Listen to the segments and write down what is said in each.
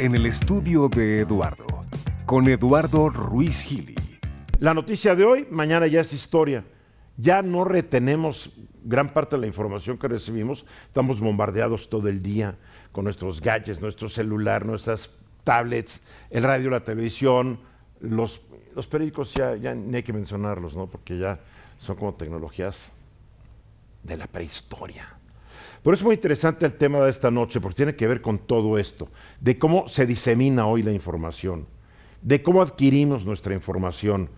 en el estudio de Eduardo, con Eduardo Ruiz Gili. La noticia de hoy, mañana ya es historia. Ya no retenemos gran parte de la información que recibimos. Estamos bombardeados todo el día con nuestros gadgets, nuestro celular, nuestras tablets, el radio, la televisión, los periódicos ya ni hay que mencionarlos, ¿no? Porque ya son como tecnologías de la prehistoria. Por eso es muy interesante el tema de esta noche, porque tiene que ver con todo esto, de cómo se disemina hoy la información, de cómo adquirimos nuestra información,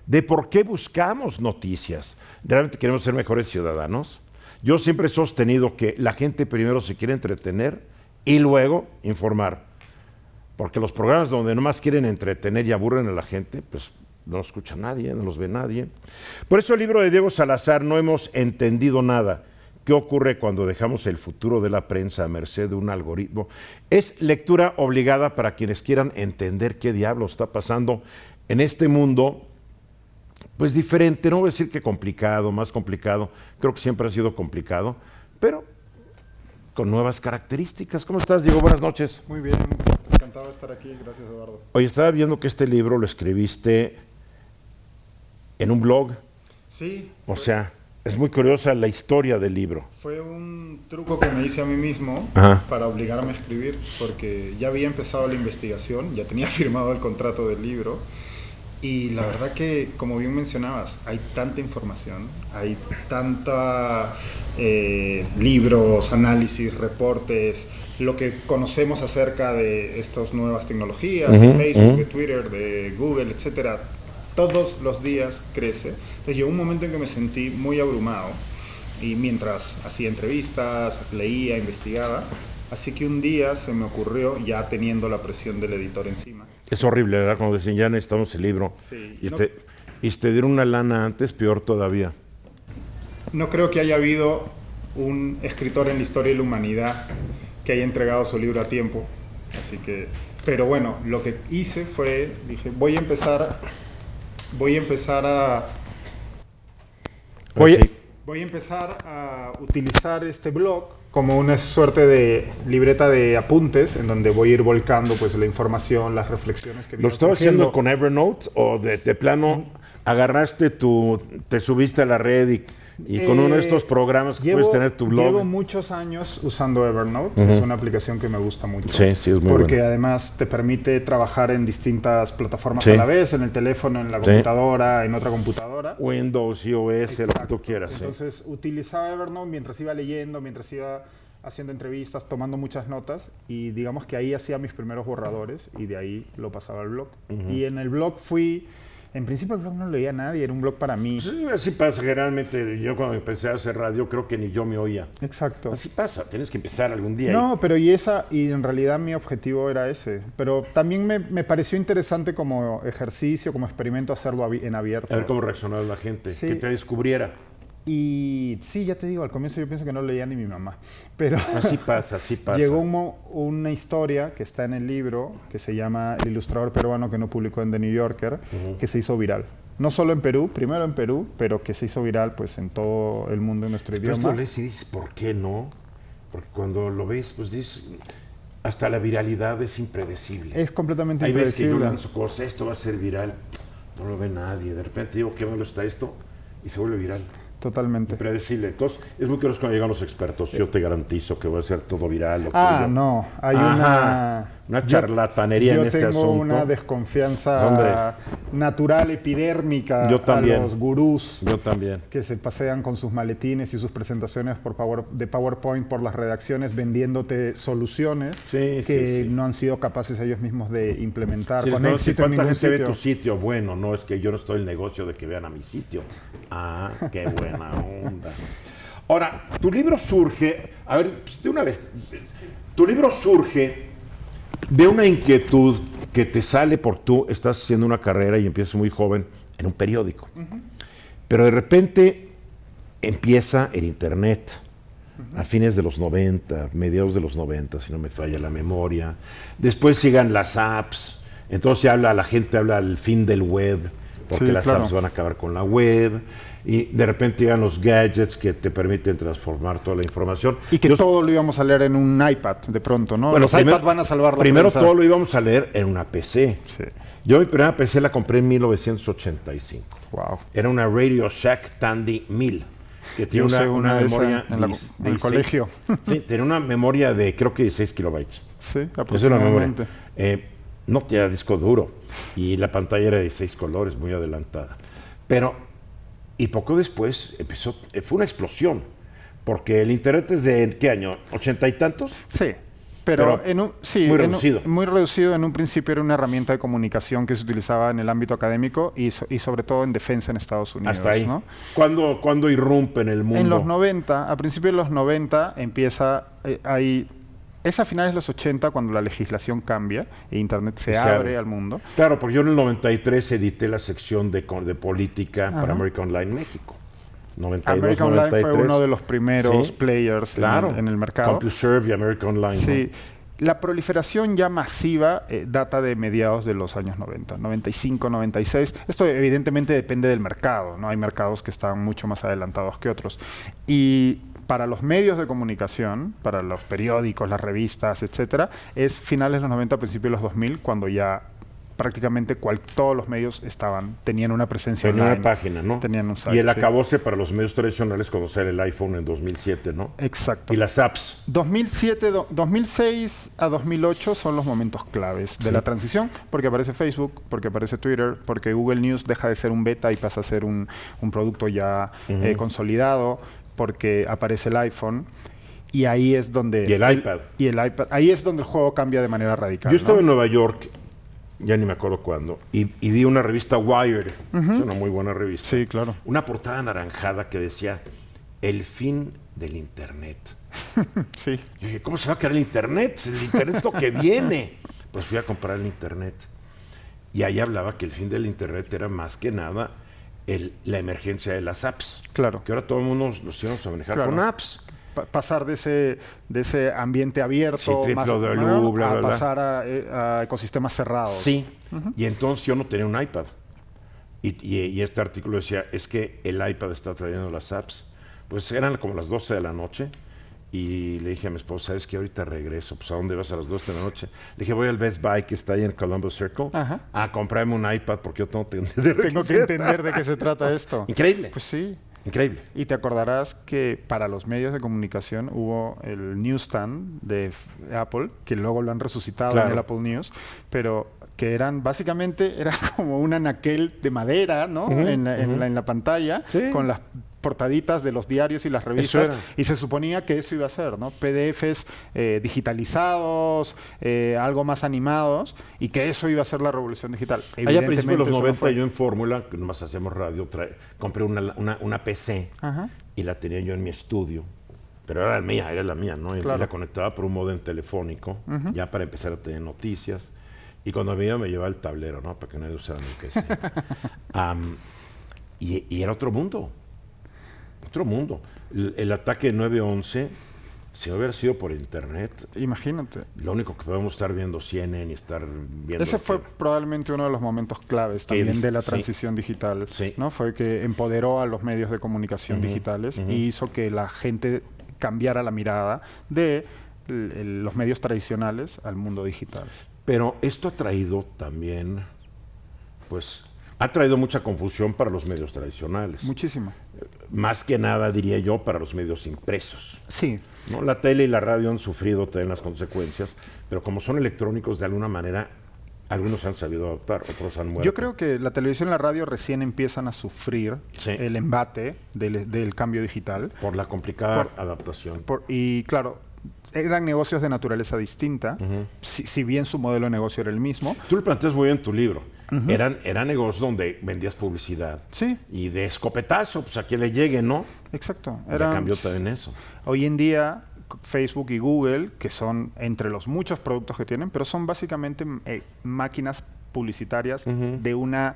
de por qué buscamos noticias. ¿Realmente queremos ser mejores ciudadanos? Yo siempre he sostenido que la gente primero se quiere entretener y luego informar. Porque los programas donde nomás quieren entretener y aburren a la gente, pues no los escucha nadie, no los ve nadie. Por eso el libro de Diego Salazar, No hemos entendido nada. ¿Qué ocurre cuando dejamos el futuro de la prensa a merced de un algoritmo? Es lectura obligada para quienes quieran entender qué diablos está pasando en este mundo, pues diferente, no voy a decir que complicado, más complicado, creo que siempre ha sido complicado, pero con nuevas características. ¿Cómo estás, Diego? Buenas noches. Muy bien, encantado de estar aquí, gracias, Eduardo. Oye, estaba viendo que este libro lo escribiste en un blog. Sí. O sea, es muy curiosa la historia del libro. Fue un truco que me hice a mí mismo para obligarme a escribir, porque ya había empezado la investigación, ya tenía firmado el contrato del libro, y la verdad que, como bien mencionabas, hay tanta información, hay tanta libros, análisis, reportes, lo que conocemos acerca de estas nuevas tecnologías, de Facebook, de Twitter, de Google, etcétera. Todos los días crece. Entonces llegó un momento en que me sentí muy abrumado y mientras hacía entrevistas, leía, investigaba, así que un día se me ocurrió, ya teniendo la presión del editor encima. Es horrible, ¿verdad? Cuando decían, ya necesitamos el libro. Sí, y te dieron una lana antes, peor todavía. No creo que haya habido un escritor en la historia de la humanidad que haya entregado su libro a tiempo. Así que, pero bueno, lo que hice fue, dije, voy a empezar a utilizar este blog como una suerte de libreta de apuntes en donde voy a ir volcando pues la información, las reflexiones que ¿Lo estabas haciendo con Evernote o de plano agarraste te subiste a la red y con uno de estos programas que puedes tener tu blog? Llevo muchos años usando Evernote, es una aplicación que me gusta mucho. Sí, es muy porque buena. Además te permite trabajar en distintas plataformas a la vez, en el teléfono, en la computadora, en otra computadora. Windows, iOS, Exacto. lo que tú quieras. Entonces utilizaba Evernote mientras iba leyendo, mientras iba haciendo entrevistas, tomando muchas notas, y digamos que ahí hacía mis primeros borradores y de ahí lo pasaba al blog. Y en el blog en principio el blog no lo leía a nadie, era un blog para mí. Sí, así pasa generalmente. Yo cuando empecé a hacer radio creo que ni yo me oía. Exacto. Así pasa, tienes que empezar algún día. No, pero y en realidad mi objetivo era ese. Pero también me pareció interesante como ejercicio, como experimento hacerlo en abierto. A ver cómo reaccionaba la gente, Sí. que te descubriera. Y sí, ya te digo, al comienzo yo pienso que no leía ni mi mamá. Pero Así pasa, así pasa. llegó una historia que está en el libro, que se llama El ilustrador peruano que no publicó en The New Yorker, que se hizo viral. No solo en Perú, primero en Perú, pero que se hizo viral pues en todo el mundo en nuestro Pero idioma. esto lees y dices, ¿por qué no? Porque cuando lo ves, pues dices, hasta la viralidad es impredecible. Es completamente Hay veces que yo impredecible. lanzo cosas, esto va a ser viral, no lo ve nadie. De repente digo, qué malo está esto, y se vuelve viral. Totalmente. Impredecible. Entonces, es muy curioso cuando llegan los expertos. Yo te garantizo que va a ser todo viral. Lo tuyo. No, hay una charlatanería en este asunto. Yo tengo una desconfianza Hombre. natural, epidérmica Yo también. a los gurús Yo también. que se pasean con sus maletines y sus presentaciones de PowerPoint por las redacciones vendiéndote soluciones que no han sido capaces ellos mismos de implementar Sí, con no, éxito en ¿cuánta ningún gente ve sitio. tu sitio? Bueno, no es que yo no estoy en el negocio de que vean a mi sitio. Qué buena onda. Ahora, tu libro surge, a ver, de una vez, tu libro surge de una inquietud que te sale por tú estás haciendo una carrera y empiezas muy joven en un periódico. Pero de repente empieza el internet a fines de los 90, mediados de los 90, si no me falla la memoria. Después sigan las apps, entonces la gente habla del fin del web, porque las apps van a acabar con la web, y de repente llegan los gadgets que te permiten transformar toda la información. Y que todo lo íbamos a leer en un iPad de pronto, ¿no? Bueno, los iPads van a salvar la primero prensa. todo lo íbamos a leer en una PC. Sí. Yo mi primera PC la compré en 1985. Wow. Era una Radio Shack Tandy 1000. Que tiene una memoria en el colegio. Sí, tiene una memoria de creo que 16 kilobytes. Sí, Es una memoria. aproximadamente. No tenía disco duro y la pantalla era de 6 colores, muy adelantada. Y poco después fue una explosión, porque el internet es de ¿qué año? ¿80 y tantos? Sí. Pero muy reducido. Muy reducido. En un principio era una herramienta de comunicación que se utilizaba en el ámbito académico y sobre todo en defensa en Estados Unidos. Hasta ahí. ¿no? ¿Cuándo irrumpe en el mundo? En los 90, a principios de los 90 empieza es a finales de los 80 cuando la legislación cambia e Internet se abre al mundo. Claro, porque yo en el 93 edité la sección de política para American Online México. 92, American 93. Online fue uno de los primeros players en el mercado. CompuServe y American Online. Sí. ¿no? La proliferación ya masiva data de mediados de los años 90, 95, 96. Esto evidentemente depende del mercado, ¿no? Hay mercados que están mucho más adelantados que otros. Y para los medios de comunicación, para los periódicos, las revistas, etcétera, es finales de los 90, principios de los 2000, cuando ya prácticamente todos los medios tenían una presencia online. Tenían una página, ¿no? Tenían un site, y el acabose para los medios tradicionales cuando sale el iPhone en 2007, ¿no? Exacto. Y las apps. 2006 a 2008 son los momentos claves de la transición, porque aparece Facebook, porque aparece Twitter, porque Google News deja de ser un beta y pasa a ser un producto ya consolidado, porque aparece el iPhone. Y ahí es donde... Y el iPad. Ahí es donde el juego cambia de manera radical. Yo estaba en Nueva York, ya ni me acuerdo cuándo, y vi una revista Wired, es una muy buena revista. Sí, claro. Una portada anaranjada que decía, el fin del Internet. Sí. Yo dije, ¿cómo se va a quedar el Internet? El Internet es lo que viene. Pues fui a comprar el Internet. Y ahí hablaba que el fin del Internet era más que nada la emergencia de las apps. Claro. Que ahora todo el mundo nos íbamos a manejar con apps. Pasar de ese ambiente abierto a pasar a ecosistemas cerrados. Sí. Y entonces yo no tenía un iPad. Y este artículo decía, es que el iPad está trayendo las apps. Pues eran como las 12 de la noche. Y le dije a mi esposa, ¿sabes qué? Ahorita regreso. Pues ¿a dónde vas a las 12 de la noche? Le dije, voy al Best Buy que está ahí en Columbus Circle a comprarme un iPad porque yo tengo que entender de qué se trata esto. Increíble. Pues sí. Increíble. Y te acordarás que para los medios de comunicación hubo el newsstand de Apple, que luego lo han resucitado en el Apple News, pero que básicamente era como un anaquel de madera, ¿no? En la pantalla, con las portaditas de los diarios y las revistas, y se suponía que eso iba a ser, ¿no? PDFs digitalizados, algo más animados, y que eso iba a ser la revolución digital. Allá a principios de los 90 yo en Fórmula, que nomás hacíamos radio, compré una PC y la tenía yo en mi estudio, pero era la mía, ¿no? Y la conectaba por un módem telefónico, ya para empezar a tener noticias, y cuando me llevaba el tablero, ¿no? Para que nadie usara mi PC. Y era otro mundo. Otro mundo. El ataque 9/11, si no hubiera sido por internet, imagínate. Lo único que podemos estar viendo CNN y estar viendo... Ese fue probablemente uno de los momentos claves también de la transición digital, ¿no? Fue que empoderó a los medios de comunicación digitales y hizo que la gente cambiara la mirada de los medios tradicionales al mundo digital. Pero esto ha traído también, pues... Ha traído mucha confusión para los medios tradicionales. Muchísima. Más que nada, diría yo, para los medios impresos. Sí. ¿No? La tele y la radio han sufrido también las consecuencias, pero como son electrónicos, de alguna manera, algunos han sabido adaptar, otros han muerto. Yo creo que la televisión y la radio recién empiezan a sufrir el embate del cambio digital. Por la complicada adaptación. Y claro, eran negocios de naturaleza distinta, si bien su modelo de negocio era el mismo. Tú lo planteas muy bien en tu libro. Eran negocios donde vendías publicidad. Sí. Y de escopetazo, pues a quien le llegue, ¿no? Exacto. Ya cambió también eso. Hoy en día, Facebook y Google, que son entre los muchos productos que tienen, pero son básicamente máquinas publicitarias de una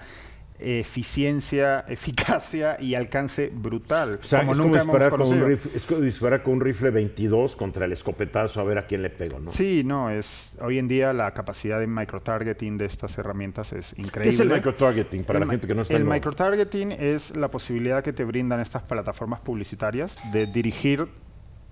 eficiencia, eficacia y alcance brutal. O sea, como es nunca como hemos conocido. es como disparar con un rifle 22 contra el escopetazo a ver a quién le pego, ¿no? Sí, no, hoy en día la capacidad de microtargeting de estas herramientas es increíble. ¿Qué es el microtargeting para la gente que no está El microtargeting es la posibilidad que te brindan estas plataformas publicitarias de dirigir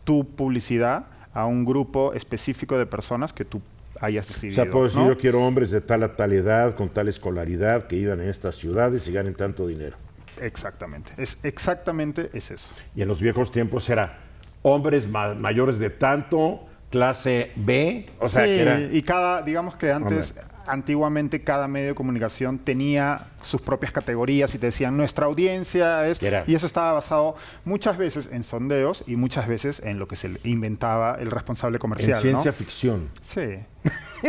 tu publicidad a un grupo específico de personas que tú hayas decidido. O sea, puedo decir, ¿no? yo quiero hombres de tal a tal edad, con tal escolaridad, que vivan en estas ciudades y ganen tanto dinero. Exactamente. Es eso. Y en los viejos tiempos era hombres mayores de tanto, clase B, o sea, sí, que era... y digamos que antiguamente cada medio de comunicación tenía sus propias categorías y te decían nuestra audiencia es... Y eso estaba basado muchas veces en sondeos y muchas veces en lo que se inventaba el responsable comercial. En ciencia ficción. Sí.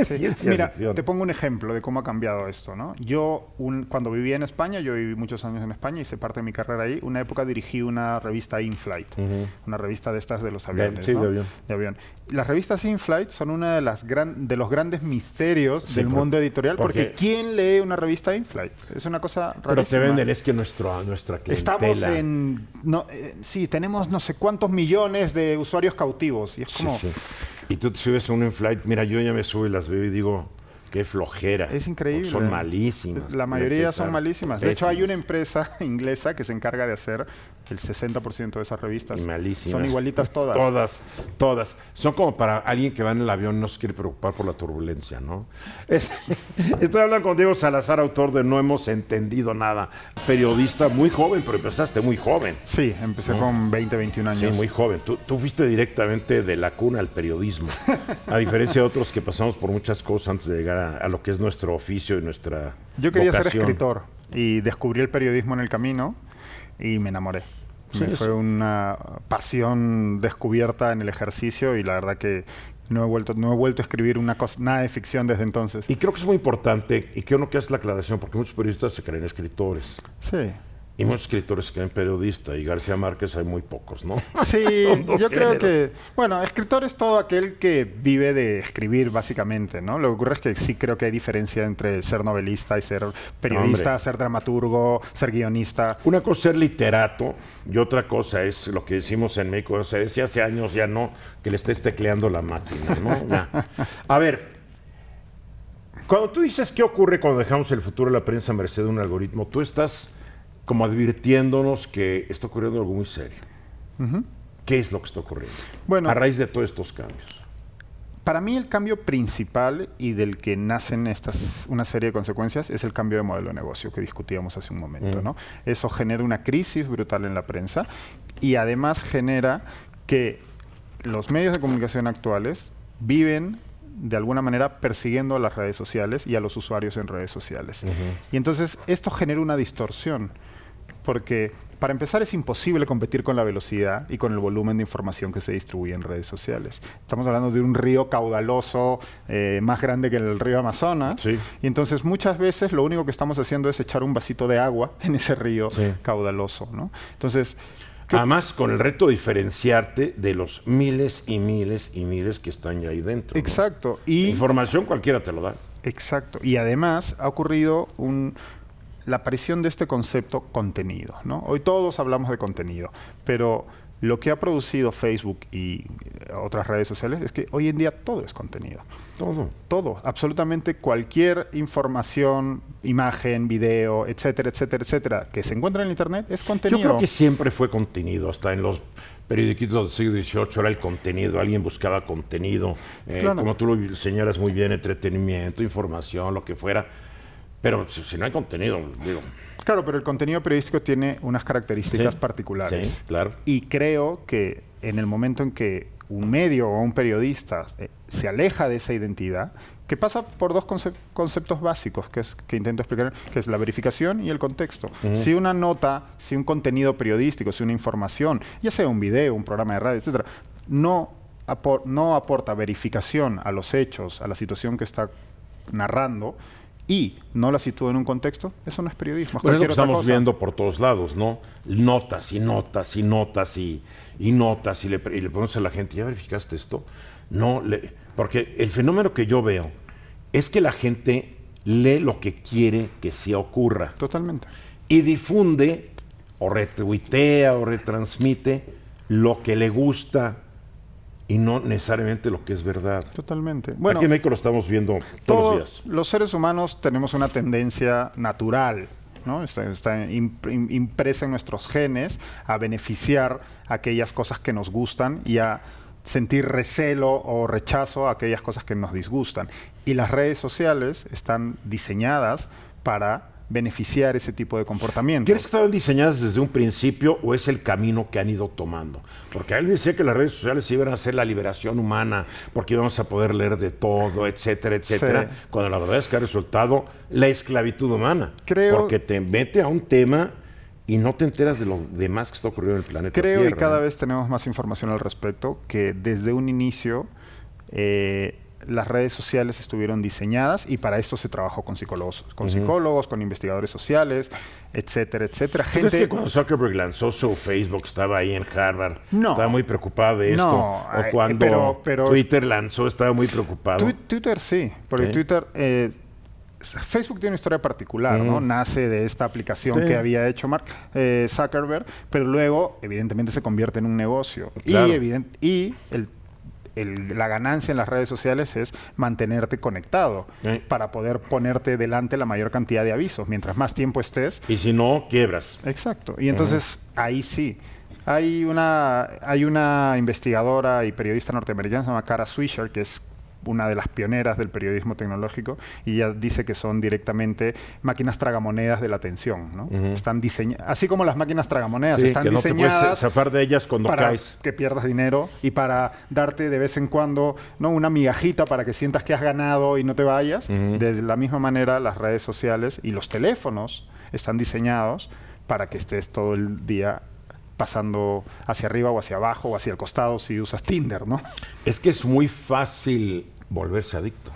Sí. Mira, ficción. te pongo un ejemplo de cómo ha cambiado esto, ¿no? Cuando vivía en España, yo viví muchos años en España, hice parte de mi carrera ahí, una época dirigí una revista In-Flight, una revista de estas de los aviones, sí, ¿no? de avión. Las revistas In-Flight son una de los grandes misterios del mundo editorial, porque ¿quién lee una revista In-Flight? Es una cosa rarísima. Pero te venden, es que nuestra clientela... Estamos sí, tenemos no sé cuántos millones de usuarios cautivos, y es como... Sí. Y tú te subes a un In-Flight, mira, yo ya me subo y las veo y digo, qué flojera. Es increíble. Son malísimas. La mayoría son malísimas. De hecho, hay una empresa inglesa que se encarga de hacer el 60% de esas revistas. Y malísimas. Son igualitas todas. Todas. Son como para alguien que va en el avión y no se quiere preocupar por la turbulencia, ¿no? Estoy hablando con Diego Salazar, autor de No hemos entendido nada. Periodista muy joven, pero empezaste muy joven. Sí, empecé con 20, 21 años. Sí, muy joven. Tú fuiste directamente de la cuna al periodismo. A diferencia de otros que pasamos por muchas cosas antes de llegar a lo que es nuestro oficio y nuestra Yo quería ser vocación. escritor y descubrí el periodismo en el camino y me enamoré. Fue una pasión descubierta en el ejercicio y la verdad que no he vuelto a escribir nada de ficción desde entonces. Y creo que es muy importante, y quiero que hagas la aclaración, porque muchos periodistas se creen escritores. Sí. Y muchos escritores se creen periodistas, y García Márquez hay muy pocos, ¿no? Sí, yo creo que... Bueno, escritor es todo aquel que vive de escribir, básicamente, ¿no? Lo que ocurre es que sí creo que hay diferencia entre ser novelista y ser periodista, ser dramaturgo, ser guionista. Una cosa es ser literato, y otra cosa es lo que decimos en México, o sea, decía hace años ya no, que le estés tecleando la máquina, ¿no? Ya. A ver, cuando tú dices qué ocurre cuando dejamos el futuro de la prensa a merced de un algoritmo, tú estás como advirtiéndonos que está ocurriendo algo muy serio. ¿Qué es lo que está ocurriendo? Bueno, a raíz de todos estos cambios. Para mí el cambio principal y del que nacen una serie de consecuencias es el cambio de modelo de negocio que discutíamos hace un momento, ¿no? Eso genera una crisis brutal en la prensa y además genera que los medios de comunicación actuales viven de alguna manera persiguiendo a las redes sociales y a los usuarios en redes sociales. Y entonces esto genera una distorsión. Porque, para empezar, es imposible competir con la velocidad y con el volumen de información que se distribuye en redes sociales. Estamos hablando de un río caudaloso más grande que el río Amazonas. Sí. Y entonces, muchas veces, lo único que estamos haciendo es echar un vasito de agua en ese río caudaloso, ¿no? Entonces... Además, con el reto de diferenciarte de los miles y miles y miles que están ya ahí dentro. Exacto. ¿No? Información cualquiera te lo da. Exacto. Y además, ha ocurrido la aparición de este concepto contenido, ¿no? Hoy todos hablamos de contenido, pero lo que ha producido Facebook y otras redes sociales es que hoy en día todo es contenido. Todo. Absolutamente cualquier información, imagen, video, etcétera, etcétera, etcétera, que se encuentra en Internet es contenido. Yo creo que siempre fue contenido, hasta en los periodiquitos del siglo XVIII era el contenido, alguien buscaba contenido, claro. Como tú lo señalas muy bien, entretenimiento, información, lo que fuera. Pero si no hay contenido, digo... Claro, pero el contenido periodístico tiene unas características particulares. Sí, claro. Y creo que en el momento en que un medio o un periodista se aleja de esa identidad, que pasa por dos conceptos básicos que intento explicar, que es la verificación y el contexto. Si una nota, si un contenido periodístico, si una información, ya sea un video, un programa de radio, etcétera, no aporta verificación a los hechos, a la situación que está narrando, y no la sitúa en un contexto, eso no es periodismo. Bueno, es lo que estamos viendo por todos lados, ¿no? Notas y notas y notas y notas y le preguntas a la gente, ¿ya verificaste esto? No, porque el fenómeno que yo veo es que la gente lee lo que quiere que sí ocurra. Totalmente. Y difunde o retuitea o retransmite lo que le gusta y no necesariamente lo que es verdad. Totalmente. Bueno, aquí en México lo estamos viendo todos los días. Los seres humanos tenemos una tendencia natural, ¿no? Está impresa en nuestros genes a beneficiar aquellas cosas que nos gustan y a sentir recelo o rechazo a aquellas cosas que nos disgustan. Y las redes sociales están diseñadas para beneficiar ese tipo de comportamiento. ¿Crees que estaban diseñadas desde un principio o es el camino que han ido tomando? Porque él decía que las redes sociales iban a ser la liberación humana, porque íbamos a poder leer de todo, etcétera, etcétera, sí. Cuando la verdad es que ha resultado la esclavitud humana. Porque te mete a un tema y no te enteras de lo demás que está ocurriendo en el planeta Tierra. Y cada vez tenemos más información al respecto, que desde un inicio las redes sociales estuvieron diseñadas y para esto se trabajó con psicólogos, con investigadores sociales, etcétera, etcétera. ¿Crees que cuando Zuckerberg lanzó su Facebook estaba ahí en Harvard? No. Estaba muy preocupado de esto. No. O cuando Twitter lanzó, estaba muy preocupado. Twitter sí, porque Twitter... Facebook tiene una historia particular, ¿no? Nace de esta aplicación que había hecho Mark Zuckerberg, pero luego, evidentemente, se convierte en un negocio. Claro. Y la ganancia en las redes sociales es mantenerte conectado para poder ponerte delante la mayor cantidad de avisos. Mientras más tiempo estés... Y si no, quiebras. Exacto. Y entonces, ahí sí. Hay una investigadora y periodista norteamericana, se llama Kara Swisher, que es una de las pioneras del periodismo tecnológico, y ella dice que son directamente máquinas tragamonedas de la atención, ¿no? Están así como las máquinas tragamonedas están diseñadas no te puedes zafar de ellas cuando para caes. Que pierdas dinero y para darte de vez en cuando, ¿no?, una migajita para que sientas que has ganado y no te vayas. De la misma manera, las redes sociales y los teléfonos están diseñados para que estés todo el día pasando hacia arriba o hacia abajo o hacia el costado si usas Tinder, ¿no? Es que es muy fácil volverse adicto.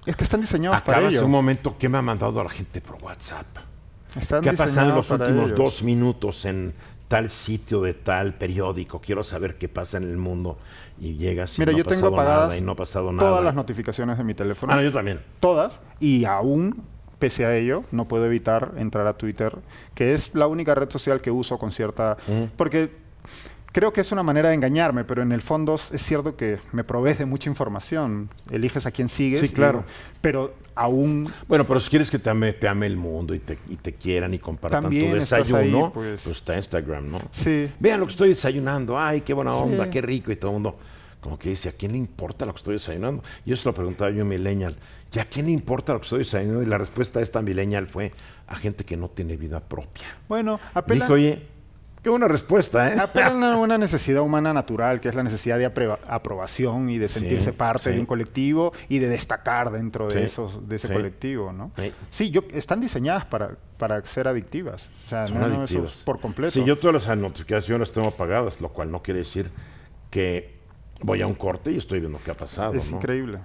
Es que están diseñados para ello. Acabas un momento que me ha mandado a la gente por WhatsApp. Están ¿Qué ha pasado en los últimos ellos? 2 minutos en tal sitio de tal periódico? Quiero saber qué pasa en el mundo. Y llegas y Mira, no yo ha tengo pasado apagadas nada y no ha pasado nada. todas las notificaciones de mi teléfono. Ah, no, yo también. Todas. Y aún, pese a ello, no puedo evitar entrar a Twitter, que es la única red social que uso con cierta... Porque creo que es una manera de engañarme, pero en el fondo es cierto que me provees de mucha información. Eliges a quién sigues. Sí, claro. Pero aún... Bueno, pero si quieres que te ame el mundo y te quieran y compartan también tu desayuno, ahí, pues está Instagram, ¿no? Sí. Vean lo que estoy desayunando. Ay, qué buena onda, qué rico. Y todo el mundo como que dice, ¿a quién le importa lo que estoy desayunando? Y eso lo preguntaba yo a Millennial. ¿Y a quién le importa lo que estoy desayunando? Y la respuesta de esta Millennial fue a gente que no tiene vida propia. Bueno, apenas... Dijo, oye... Qué buena respuesta, ¿eh? Apelan a una necesidad humana natural, que es la necesidad de aprobación y de sentirse parte de un colectivo y de destacar dentro de ese colectivo, ¿no? Sí, están diseñadas para ser adictivas. O sea, son adictivas. Eso es por completo. Sí, yo todas las notificaciones tengo apagadas, lo cual no quiere decir que voy a un corte y estoy viendo qué ha pasado. Es increíble.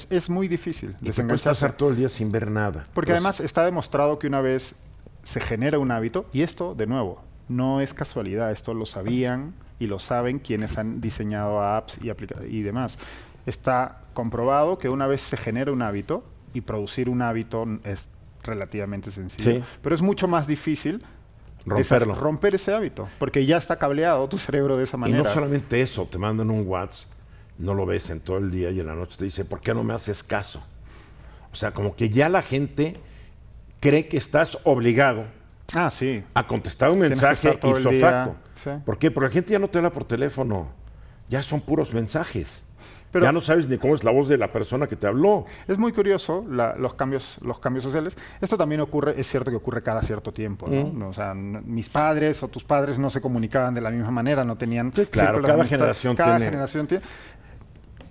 Es muy difícil desengancharse. Y puedes pasar todo el día sin ver nada. Porque además está demostrado que una vez se genera un hábito, y esto, de nuevo, no es casualidad, esto lo sabían y lo saben quienes han diseñado apps y demás. Está comprobado que una vez se genera un hábito, y producir un hábito es relativamente sencillo, pero es mucho más difícil romper ese hábito, porque ya está cableado tu cerebro de esa manera. Y no solamente eso, te mandan un WhatsApp, no lo ves en todo el día y en la noche te dice, ¿por qué no me haces caso? O sea, como que ya la gente cree que estás obligado a contestar un mensaje ipso facto. ¿Por qué? Porque la gente ya no te habla por teléfono. Ya son puros mensajes. Pero ya no sabes ni cómo es la voz de la persona que te habló. Es muy curioso los cambios sociales. Esto también ocurre, es cierto que ocurre cada cierto tiempo, ¿no? O sea, mis padres o tus padres no se comunicaban de la misma manera, no tenían... Sí, claro, cada generación tiene...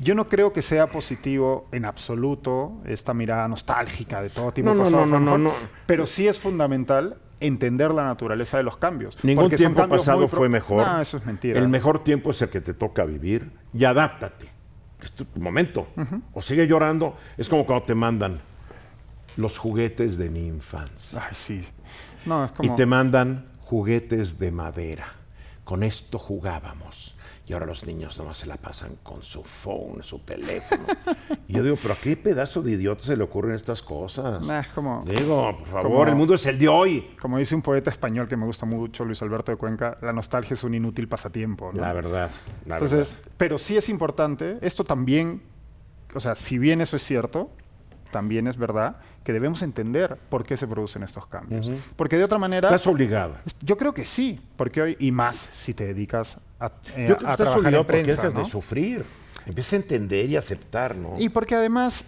Yo no creo que sea positivo en absoluto esta mirada nostálgica de todo tipo de cosas. No. Pero sí es fundamental entender la naturaleza de los cambios. Ningún tiempo pasado fue mejor. No, eso es mentira. El mejor tiempo es el que te toca vivir y adáptate. Es tu momento. O sigue llorando. Es como cuando te mandan los juguetes de mi infancia. Ay, sí. No, es como... Y te mandan juguetes de madera. con esto jugábamos. Y ahora los niños nomás se la pasan con su phone, su teléfono. Y yo digo, ¿pero a qué pedazo de idiota se le ocurren estas cosas? Es como... Digo, por favor, el mundo es el de hoy. Como dice un poeta español que me gusta mucho, Luis Alberto de Cuenca, la nostalgia es un inútil pasatiempo, ¿no? La verdad. Entonces, pero sí es importante, esto también, o sea, si bien eso es cierto, también es verdad que debemos entender por qué se producen estos cambios. Porque de otra manera... ¿Estás obligada? Yo creo que sí, porque hoy, y más si te dedicas a Yo creo que estás trabajar obligado en prensa, porque dejas ¿no? de sufrir. Empieza a entender y aceptar, ¿no? Y porque además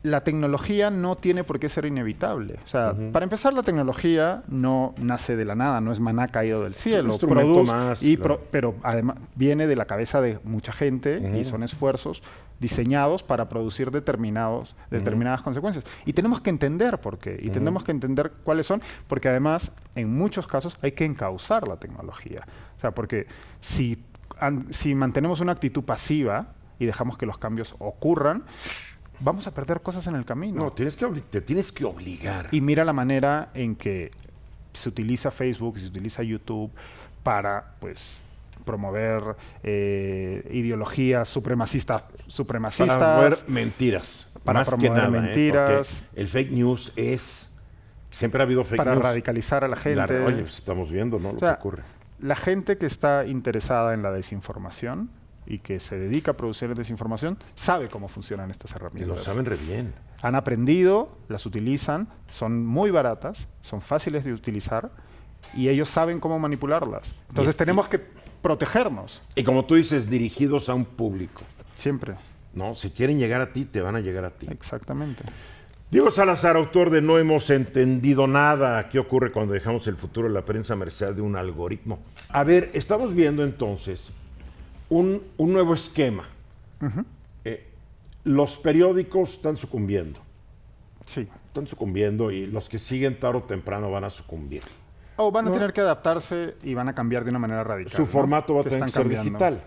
la tecnología no tiene por qué ser inevitable. O sea, para empezar, la tecnología no nace de la nada, no es maná caído del cielo. Instrumento más, claro. Pero además viene de la cabeza de mucha gente y son esfuerzos diseñados para producir determinadas consecuencias. Y tenemos que entender por qué. Y tenemos que entender cuáles son, porque además, en muchos casos, hay que encauzar la tecnología. O sea, porque si mantenemos una actitud pasiva y dejamos que los cambios ocurran, vamos a perder cosas en el camino. No, te tienes que obligar. Y mira la manera en que se utiliza Facebook y se utiliza YouTube para, pues, promover ideologías supremacistas. Para promover mentiras. Para más promover que nada, mentiras. Porque el fake news siempre ha habido fake news. Para radicalizar a la gente. Oye, pues estamos viendo, ¿no? Lo que ocurre. La gente que está interesada en la desinformación y que se dedica a producir desinformación sabe cómo funcionan estas herramientas. Y lo saben re bien. Han aprendido, las utilizan, son muy baratas, son fáciles de utilizar y ellos saben cómo manipularlas. Entonces tenemos que protegernos. Y como tú dices, dirigidos a un público. Siempre. ¿No? Si quieren llegar a ti, te van a llegar a ti. Exactamente. Diego Salazar, autor de No hemos entendido nada. ¿Qué ocurre cuando dejamos el futuro de la prensa a merced de un algoritmo? A ver, estamos viendo entonces un nuevo esquema. Los periódicos están sucumbiendo. Sí. Están sucumbiendo y los que siguen tarde o temprano van a sucumbir. O van a tener que adaptarse y van a cambiar de una manera radical. Su formato va a tener que ser cambiando. digital.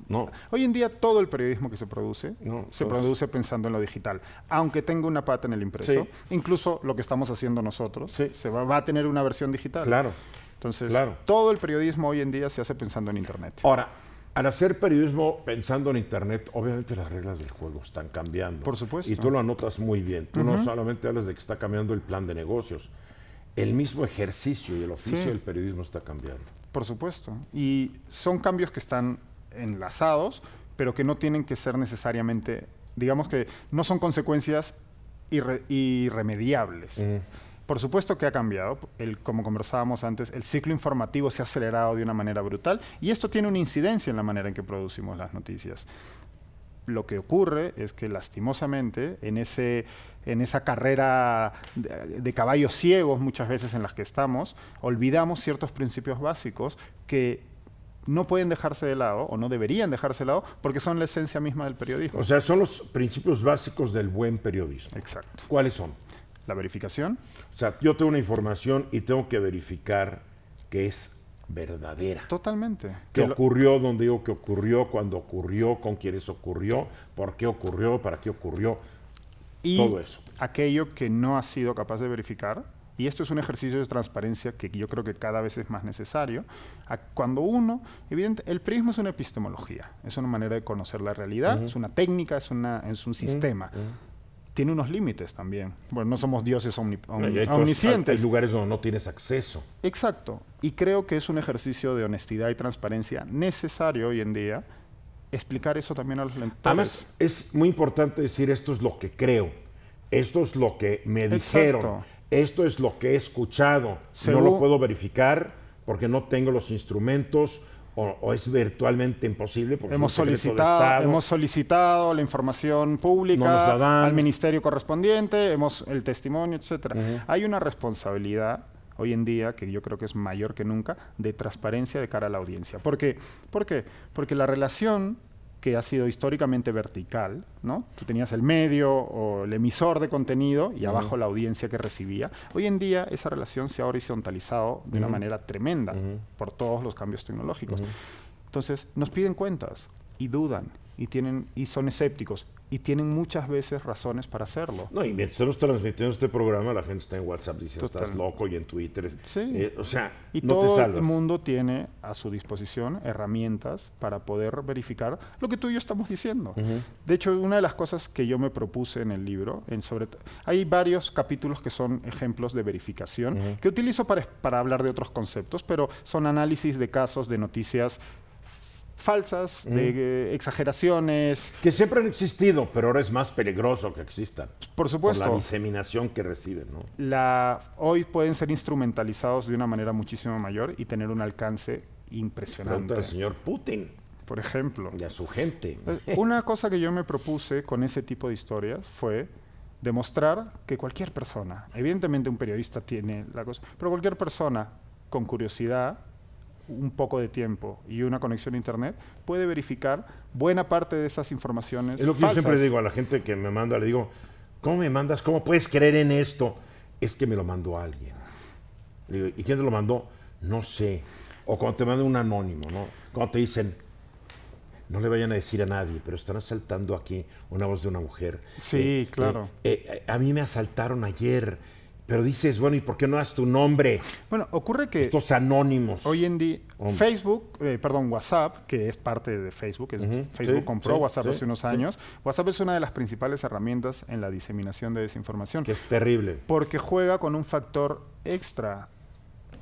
No. Hoy en día todo el periodismo que se produce produce pensando en lo digital, aunque tenga una pata en el impreso. Incluso lo que estamos haciendo nosotros va a tener una versión digital. Claro. Entonces, todo el periodismo hoy en día se hace pensando en Internet. Ahora, al hacer periodismo pensando en Internet, obviamente las reglas del juego están cambiando. Por supuesto. Y tú lo anotas muy bien. Tú no solamente hablas de que está cambiando el plan de negocios, el mismo ejercicio y el oficio del periodismo está cambiando. Por supuesto. Y son cambios que están enlazados, pero que no tienen que ser necesariamente, digamos que no son consecuencias irremediables. Por supuesto que ha cambiado, como conversábamos antes, el ciclo informativo se ha acelerado de una manera brutal y esto tiene una incidencia en la manera en que producimos las noticias. Lo que ocurre es que lastimosamente en esa carrera de caballos ciegos muchas veces en las que estamos, olvidamos ciertos principios básicos que no pueden dejarse de lado o no deberían dejarse de lado porque son la esencia misma del periodismo. O sea, son los principios básicos del buen periodismo. Exacto. ¿Cuáles son? La verificación. O sea, yo tengo una información y tengo que verificar que es verdadera. Totalmente. ¿Qué ocurrió? ¿Dónde digo que ocurrió? ¿Cuándo ocurrió? ¿Con quiénes ocurrió? ¿Por qué ocurrió? ¿Para qué ocurrió? Y todo eso. Aquello que no has sido capaz de verificar, y esto es un ejercicio de transparencia que yo creo que cada vez es más necesario, cuando el periodismo es una epistemología, es una manera de conocer la realidad, es una técnica, es un sistema. Tiene unos límites también. Bueno, no somos dioses omniscientes. Hay lugares donde no tienes acceso. Exacto. Y creo que es un ejercicio de honestidad y transparencia necesario hoy en día explicar eso también a los lectores. Además, es muy importante decir esto es lo que creo, esto es lo que me dijeron, esto es lo que he escuchado. No lo puedo verificar porque no tengo los instrumentos o es virtualmente imposible. Porque hemos solicitado la información pública al ministerio correspondiente, el testimonio, etcétera. Hay una responsabilidad hoy en día, que yo creo que es mayor que nunca, de transparencia de cara a la audiencia. ¿Por qué? Porque la relación que ha sido históricamente vertical, ¿no? Tú tenías el medio o el emisor de contenido y abajo la audiencia que recibía. Hoy en día esa relación se ha horizontalizado de una manera tremenda por todos los cambios tecnológicos. Entonces nos piden cuentas y dudan y son escépticos. y tienen muchas veces razones para hacerlo. No, y mientras estamos transmitiendo este programa, la gente está en WhatsApp diciendo, estás loco, y en Twitter. Sí. O sea, y no te todo salvas. el mundo tiene a su disposición herramientas para poder verificar lo que tú y yo estamos diciendo. De hecho, una de las cosas que yo me propuse en el libro, hay varios capítulos que son ejemplos de verificación que utilizo para hablar de otros conceptos, pero son análisis de casos, de noticias falsas, de exageraciones. Que siempre han existido, pero ahora es más peligroso que existan. Por supuesto. Por la diseminación que reciben, ¿no? Hoy pueden ser instrumentalizados de una manera muchísimo mayor y tener un alcance impresionante. Pregunta al señor Putin. Por ejemplo. Y a su gente. Una cosa que yo me propuse con ese tipo de historias fue demostrar que cualquier persona, evidentemente un periodista tiene la cosa, pero cualquier persona con curiosidad, un poco de tiempo y una conexión a internet puede verificar buena parte de esas informaciones Es lo que falsas. yo siempre digo a la gente que me manda, le digo, ¿cómo me mandas? ¿Cómo puedes creer en esto? Es que me lo mandó alguien. Le digo, ¿y quién te lo mandó? No sé. O cuando te manda un anónimo, ¿no? Cuando te dicen, no le vayan a decir a nadie, pero están asaltando aquí una voz de una mujer. Sí, claro. A mí me asaltaron ayer, pero dices, bueno, ¿y por qué no das tu nombre? Bueno, ocurre que estos anónimos. hoy en día WhatsApp, que es parte de Facebook, Facebook compró WhatsApp hace unos años. WhatsApp es una de las principales herramientas en la diseminación de desinformación. Que es terrible. Porque juega con un factor extra.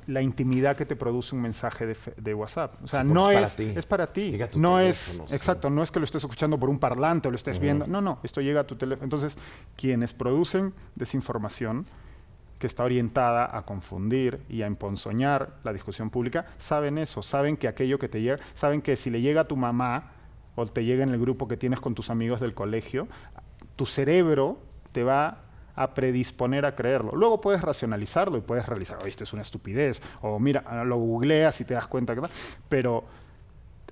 La intimidad que te produce un mensaje de WhatsApp. O sea, no es para ti. No es, exacto, no es que lo estés escuchando por un parlante o lo estés viendo. No, esto llega a tu teléfono. Entonces, quienes producen desinformación que está orientada a confundir y a emponzoñar la discusión pública, saben eso, saben que aquello que te llega, saben que si le llega a tu mamá o te llega en el grupo que tienes con tus amigos del colegio, tu cerebro te va a predisponer a creerlo. Luego puedes racionalizarlo y puedes realizar, oye, esto es una estupidez, o mira, lo googleas y te das cuenta que tal, pero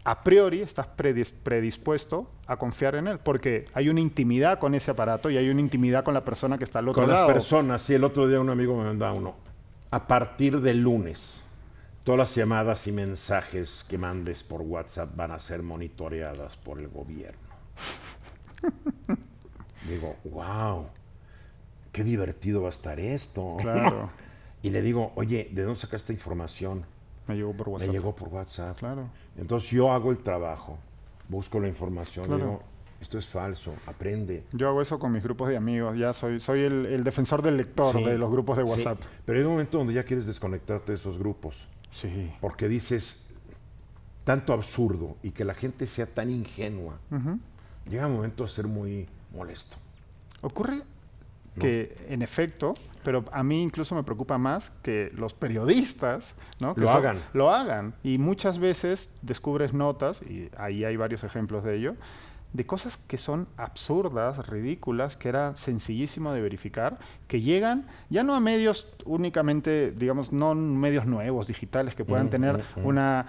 a priori estás predispuesto a confiar en él, porque hay una intimidad con ese aparato y hay una intimidad con la persona que está al otro lado. Con las personas, sí, el otro día un amigo me mandaba uno. A partir del lunes, todas las llamadas y mensajes que mandes por WhatsApp van a ser monitoreadas por el gobierno. Digo, wow, qué divertido va a estar esto. Claro. Y le digo, oye, ¿de dónde sacaste esta información? Me llegó por WhatsApp. Me llegó por WhatsApp. Claro. Entonces yo hago el trabajo, busco la información, Claro. digo, esto es falso, aprende. Yo hago eso con mis grupos de amigos, ya soy el defensor del lector de los grupos de WhatsApp. Sí. Pero hay un momento donde ya quieres desconectarte de esos grupos. Sí. Porque dices, tanto absurdo y que la gente sea tan ingenua, llega un momento a ser muy molesto. Ocurre que, en efecto, pero a mí incluso me preocupa más que los periodistas, ¿no? Lo hagan. Y muchas veces descubres notas, y ahí hay varios ejemplos de ello, de cosas que son absurdas, ridículas, que era sencillísimo de verificar, que llegan ya no a medios únicamente, digamos, no medios nuevos, digitales, que puedan tener una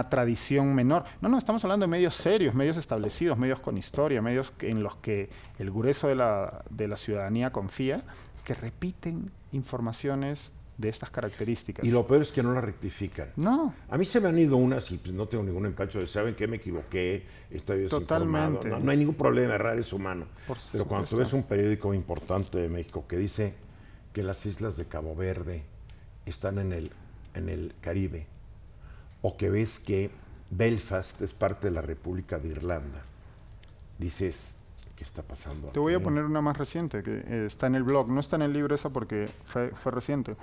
tradición menor. No, estamos hablando de medios serios, medios establecidos, medios con historia, medios en los que el grueso de la ciudadanía confía, que repiten informaciones de estas características. Y lo peor es que no la rectifican. No. A mí se me han ido unas y pues, no tengo ningún empacho de saben que me equivoqué, estoy desinformado. Totalmente. No hay ningún problema, errar es humano. Pero cuando tú supuesto. ves un periódico importante de México que dice que las islas de Cabo Verde están en el Caribe, o que ves que Belfast es parte de la República de Irlanda, dices, ¿qué está pasando? Te voy a poner una más reciente, que está en el blog. No está en el libro esa porque fue reciente.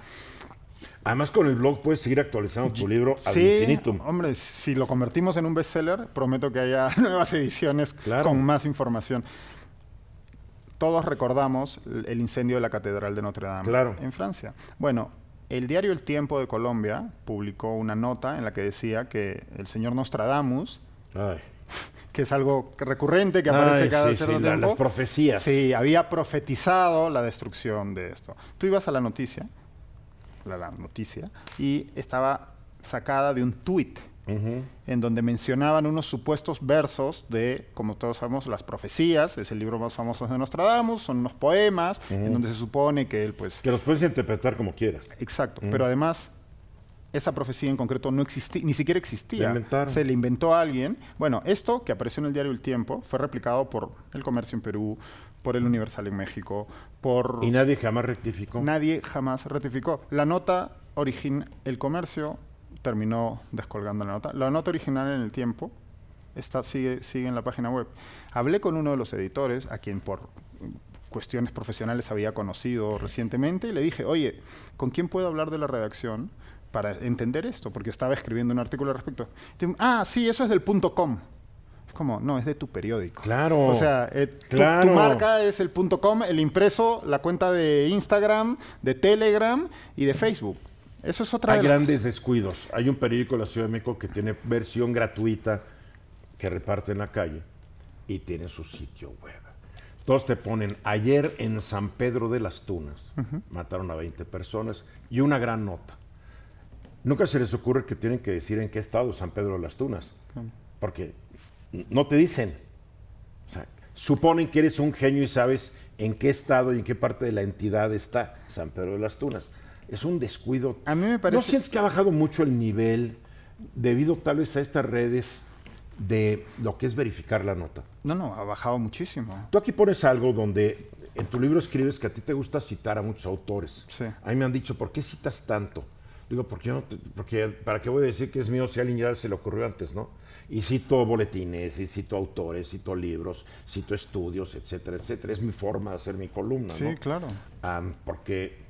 Además, con el blog puedes seguir actualizando tu libro ad Sí, infinitum. hombre, si lo convertimos en un bestseller, prometo que haya nuevas ediciones con más información. Todos recordamos el incendio de la Catedral de Notre Dame en Francia. Bueno, el diario El Tiempo de Colombia publicó una nota en la que decía que el señor Nostradamus, que es algo recurrente, que aparece cada cierto tiempo. Las profecías. Sí, había profetizado la destrucción de esto. Tú ibas a la noticia, y estaba sacada de un tuit, en donde mencionaban unos supuestos versos de, como todos sabemos, las profecías. Es el libro más famoso de Nostradamus, son unos poemas, en donde se supone que él, pues... Que los puedes interpretar como quieras. Exacto, pero además esa profecía en concreto no existía, ni siquiera existía. inventaron. Se le inventó a alguien. Bueno, esto que apareció en el diario El Tiempo fue replicado por El Comercio en Perú, por El Universal en México, por... Y nadie jamás rectificó. Nadie jamás rectificó. La nota original, El Comercio terminó descolgando la nota. La nota original en El Tiempo sigue en la página web. Hablé con uno de los editores, a quien por cuestiones profesionales había conocido recientemente, y le dije, oye, ¿con quién puedo hablar de la redacción para entender esto? Porque estaba escribiendo un artículo al respecto. Sí, eso es del .com. Es como, no, es de tu periódico. Claro. O sea, claro. tu marca es el .com, el impreso, la cuenta de Instagram, de Telegram y de Facebook. Eso es otra... Hay grandes descuidos. Hay un periódico de la Ciudad de México que tiene versión gratuita que reparte en la calle y tiene su sitio web. Todos te ponen, ayer en San Pedro de las Tunas mataron a 20 personas y una gran nota. Nunca se les ocurre que tienen que decir en qué estado San Pedro de las Tunas, porque no te dicen. O sea, suponen que eres un genio y sabes en qué estado y en qué parte de la entidad está San Pedro de las Tunas. Es un descuido. A mí me parece... ¿No sientes que ha bajado mucho el nivel debido tal vez a estas redes de lo que es verificar la nota? No, ha bajado muchísimo. Tú aquí pones algo donde en tu libro escribes que a ti te gusta citar a muchos autores. Sí. A mí me han dicho, ¿por qué citas tanto? Digo, porque ¿para qué voy a decir que es mío si a alguien ya se le ocurrió antes, no? Y cito boletines, y cito autores, cito libros, cito estudios, etcétera, etcétera. Es mi forma de hacer mi columna, ¿no? Sí, claro. Porque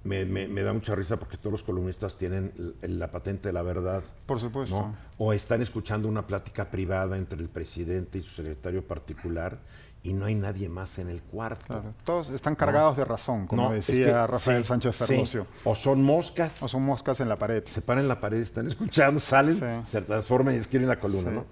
me da mucha risa porque todos los columnistas tienen la patente de la verdad. Por supuesto. ¿No? O están escuchando una plática privada entre el presidente y su secretario particular y no hay nadie más en el cuarto. Claro. Todos están cargados de razón, como decía Rafael Sánchez Ferlosio. Sí. O son moscas. O son moscas en la pared. Se paran en la pared, están escuchando, salen, se transforman y escriben la columna, ¿no?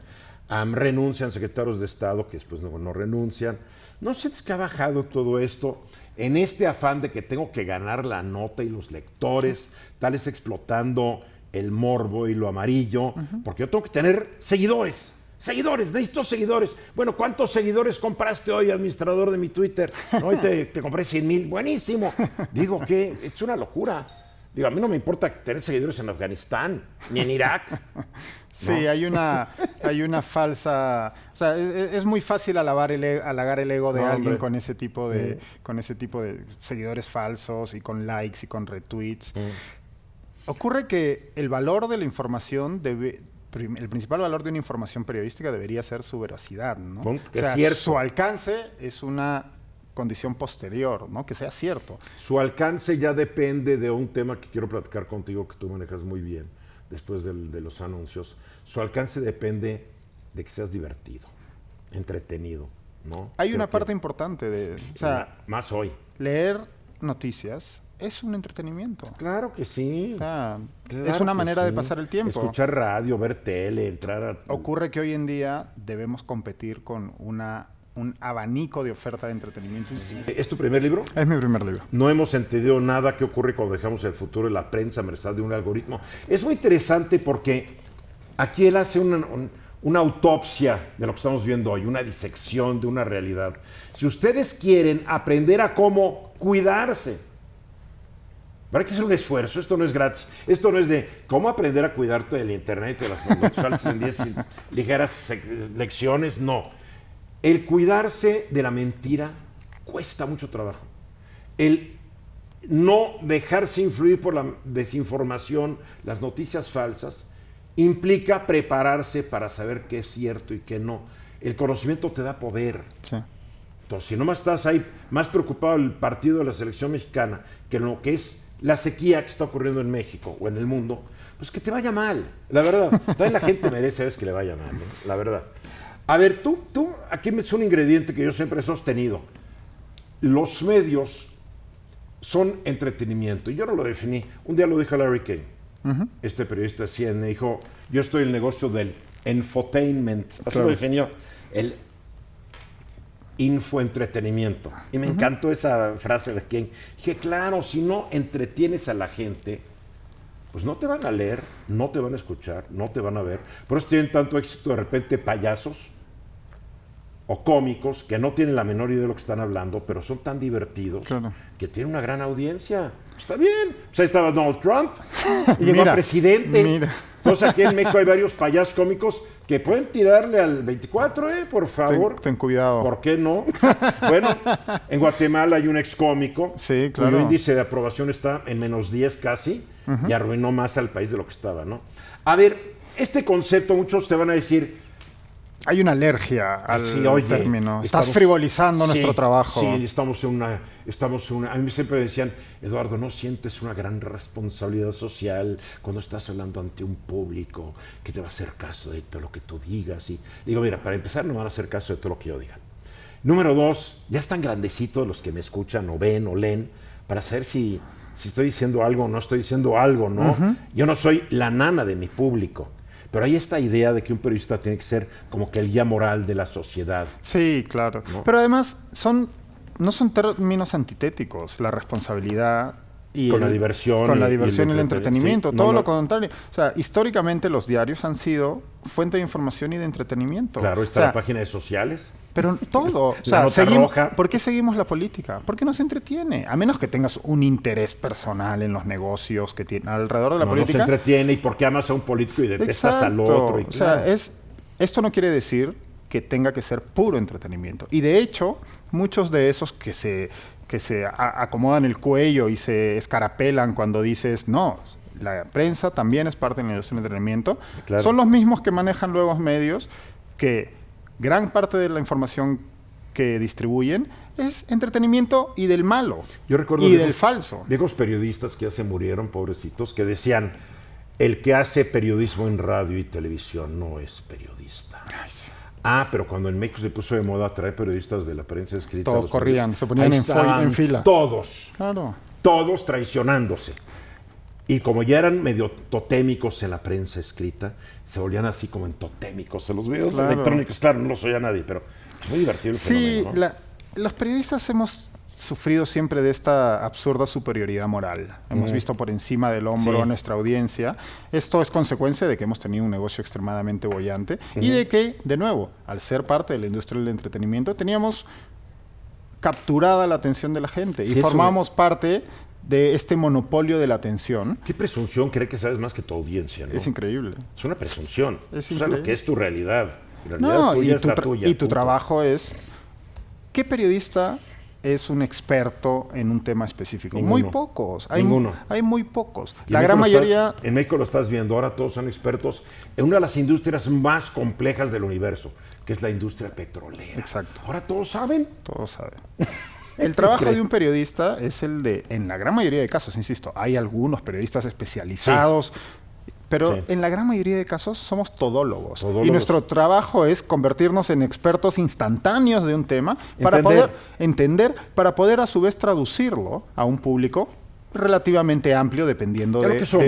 Renuncian secretarios de Estado que después no renuncian. ¿No sientes que ha bajado todo esto en este afán de que tengo que ganar la nota y los lectores, tal vez explotando el morbo y lo amarillo? Porque yo tengo que tener seguidores. Seguidores, necesito seguidores. Bueno, ¿cuántos seguidores compraste hoy, administrador de mi Twitter? Hoy te compré 100,000. Buenísimo. Digo que es una locura. Digo, a mí no me importa tener seguidores en Afganistán, ni en Irak. Sí, ¿no? hay una falsa... O sea, es muy fácil halagar el ego de alguien con ese tipo de seguidores falsos y con likes y con retweets. Ocurre que el valor de la información el principal valor de una información periodística debería ser su veracidad, ¿no? O sea, su alcance es una condición posterior, ¿no? Que sea cierto. Su alcance ya depende de un tema que quiero platicar contigo, que tú manejas muy bien, después de los anuncios. Su alcance depende de que seas divertido, entretenido, ¿no? Hay una parte importante de... O sea, más hoy. Leer noticias es un entretenimiento. Claro que sí. O sea, es una manera de pasar el tiempo. Escuchar radio, ver tele, entrar a... Ocurre que hoy en día debemos competir con un abanico de oferta de entretenimiento. ¿Es tu primer libro? Es mi primer libro. No hemos entendido nada qué ocurre cuando dejamos el futuro de la prensa a merced de un algoritmo. Es muy interesante porque aquí él hace una autopsia de lo que estamos viendo hoy, una disección de una realidad. Si ustedes quieren aprender a cómo cuidarse, habrá que hacer un esfuerzo, esto no es gratis. Esto no es de cómo aprender a cuidarte del internet y de las conductas en 10 ligeras lecciones, no. El cuidarse de la mentira cuesta mucho trabajo. El no dejarse influir por la desinformación, las noticias falsas, implica prepararse para saber qué es cierto y qué no. El conocimiento te da poder. Sí. Entonces, si nomás estás ahí más preocupado del partido de la selección mexicana que en lo que es la sequía que está ocurriendo en México o en el mundo, pues que te vaya mal, la verdad. También la gente merece que le vaya mal, ¿no? La verdad. A ver, tú, aquí es un ingrediente que yo siempre he sostenido. Los medios son entretenimiento. Y yo no lo definí. Un día lo dijo Larry King, este periodista de CNN, dijo, yo estoy en el negocio del infotainment. Así lo definió. El infoentretenimiento. Y me encantó esa frase de King. Dije, claro, si no entretienes a la gente, pues no te van a leer, no te van a escuchar, no te van a ver. Por eso tienen tanto éxito de repente payasos o cómicos que no tienen la menor idea de lo que están hablando, pero son tan divertidos que tienen una gran audiencia. Está bien. Pues ahí estaba Donald Trump, y llegó a presidente. Mira. Entonces aquí en México hay varios payasos cómicos que pueden tirarle al 24, por favor. Ten cuidado. ¿Por qué no? Bueno, en Guatemala hay un ex cómico. Sí, claro. Cuyo índice de aprobación está en -10 casi, y arruinó más al país de lo que estaba, ¿no? A ver, este concepto, muchos te van a decir... Hay una alergia al término. Estás frivolizando nuestro trabajo. Sí, estamos en una... A mí siempre me decían, Eduardo, ¿no sientes una gran responsabilidad social cuando estás hablando ante un público que te va a hacer caso de todo lo que tú digas? Y digo, mira, para empezar no van a hacer caso de todo lo que yo diga. Número 2, ya están grandecitos los que me escuchan o ven o leen para saber si estoy diciendo algo o no estoy diciendo algo, ¿no? Yo no soy la nana de mi público. Pero hay esta idea de que un periodista tiene que ser como que el guía moral de la sociedad. Sí, claro. ¿No? Pero además no son términos antitéticos. La responsabilidad y la diversión. Con la diversión y el entretenimiento. Sí, todo lo contrario. O sea, históricamente los diarios han sido fuente de información y de entretenimiento. Claro, está la página de sociales. Pero todo. O sea, ¿por qué seguimos la política? Porque nos entretiene. A menos que tengas un interés personal en los negocios que tiene alrededor de la política. Nos entretiene y porque amas a un político y detestas al otro. Y o sea, esto no quiere decir que tenga que ser puro entretenimiento. Y de hecho, muchos de esos que se acomodan el cuello y se escarapelan cuando dices, no, la prensa también es parte de la industria del entretenimiento, son los mismos que manejan luego medios que... Gran parte de la información que distribuyen es entretenimiento y del malo. Yo recuerdo del falso. Viejos periodistas que ya se murieron, pobrecitos, que decían, el que hace periodismo en radio y televisión no es periodista. Ay, sí. Pero cuando en México se puso de moda traer periodistas de la prensa escrita... Todos corrían, se ponían en fila. Todos. Claro. Todos traicionándose. Y como ya eran medio totémicos en la prensa escrita, se volvían así como en totémicos en los videos electrónicos. Claro, no los oía nadie, pero es muy divertido el fenómeno, ¿no? Los periodistas hemos sufrido siempre de esta absurda superioridad moral. Hemos visto por encima del hombro a nuestra audiencia. Esto es consecuencia de que hemos tenido un negocio extremadamente boyante y de que, de nuevo, al ser parte de la industria del entretenimiento, teníamos capturada la atención de la gente y formamos parte de este monopolio de la atención. ¿Qué presunción cree que sabes más que tu audiencia, no? Es increíble. Es una presunción. Es increíble. O sea, lo que es tu realidad. La realidad no, tuya y es la tuya. Y tu trabajo es... ¿Qué periodista es un experto en un tema específico? Ninguno. Muy pocos. Ninguno. Hay muy pocos. La gran mayoría... En México lo estás viendo. Ahora todos son expertos en una de las industrias más complejas del universo, que es la industria petrolera. Exacto. Ahora todos saben. Todos saben. El trabajo de un periodista es el de, en la gran mayoría de casos, insisto, hay algunos periodistas especializados, pero en la gran mayoría de casos somos todólogos. Y nuestro trabajo es convertirnos en expertos instantáneos de un tema para poder entender, para poder a su vez traducirlo a un público relativamente amplio dependiendo de tu... Eso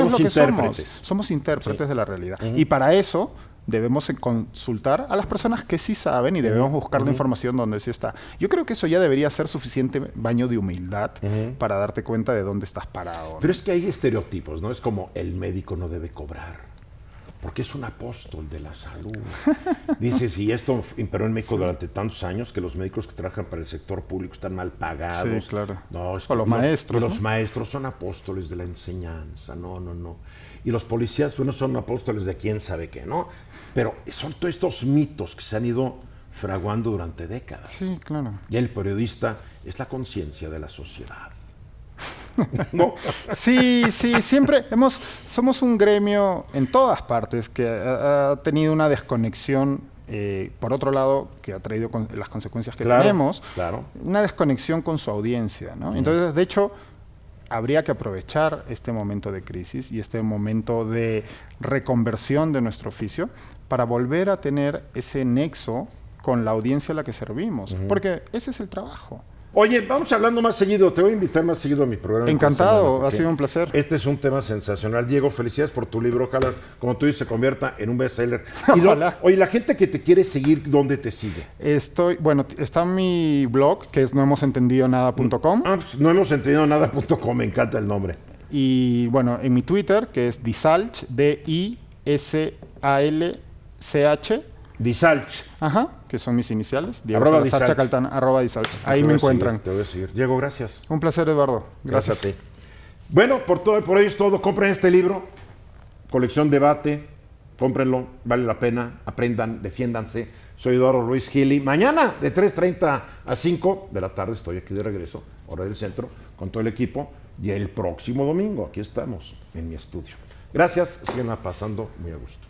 es lo que somos. Somos intérpretes de la realidad. Y para eso... debemos consultar a las personas que sí saben y debemos buscar la información donde sí está. Yo creo que eso ya debería ser suficiente baño de humildad para darte cuenta de dónde estás parado, ¿no? Pero es que hay estereotipos, ¿no? Es como el médico no debe cobrar porque es un apóstol de la salud. Dices, y esto imperó en México durante tantos años, que los médicos que trabajan para el sector público están mal pagados. Sí, claro. No, es o los maestros. Los maestros son apóstoles de la enseñanza. No. Y los policías, bueno, son apóstoles de quién sabe qué, ¿no? Pero son todos estos mitos que se han ido fraguando durante décadas. Sí, claro. Y el periodista es la conciencia de la sociedad. ¿No? Sí, siempre somos un gremio en todas partes que ha tenido una desconexión, por otro lado, que ha traído las consecuencias que tenemos, una desconexión con su audiencia, ¿no? Entonces, de hecho, habría que aprovechar este momento de crisis y este momento de reconversión de nuestro oficio para volver a tener ese nexo con la audiencia a la que servimos, porque ese es el trabajo. Oye, vamos hablando más seguido. Te voy a invitar más seguido a mi programa. Encantado, ha sido un placer. Este es un tema sensacional. Diego, felicidades por tu libro. Ojalá, como tú dices, se convierta en un bestseller. Oye, la gente que te quiere seguir, ¿dónde te sigue? Está mi blog, que es nohemosentendido.nada.com. Pues no hemos entendido nada.com, me encanta el nombre. Y bueno, en mi Twitter, que es Disalch, DISALCH. Disalch. Ajá, que son mis iniciales. Diego Arroba Salazar Disalch. Chacaltán, @Disalch. Ahí Te me voy a seguir, encuentran. te voy a seguir. Diego, gracias. Un placer, Eduardo. Gracias. a ti. Bueno, por hoy es todo. Compren este libro, Colección Debate. Cómprenlo, vale la pena. Aprendan, defiéndanse. Soy Eduardo Ruiz Gili. Mañana de 3:30 a 5 de la tarde estoy aquí de regreso, hora del centro, con todo el equipo. Y el próximo domingo aquí estamos en mi estudio. Gracias, sigan pasando muy a gusto.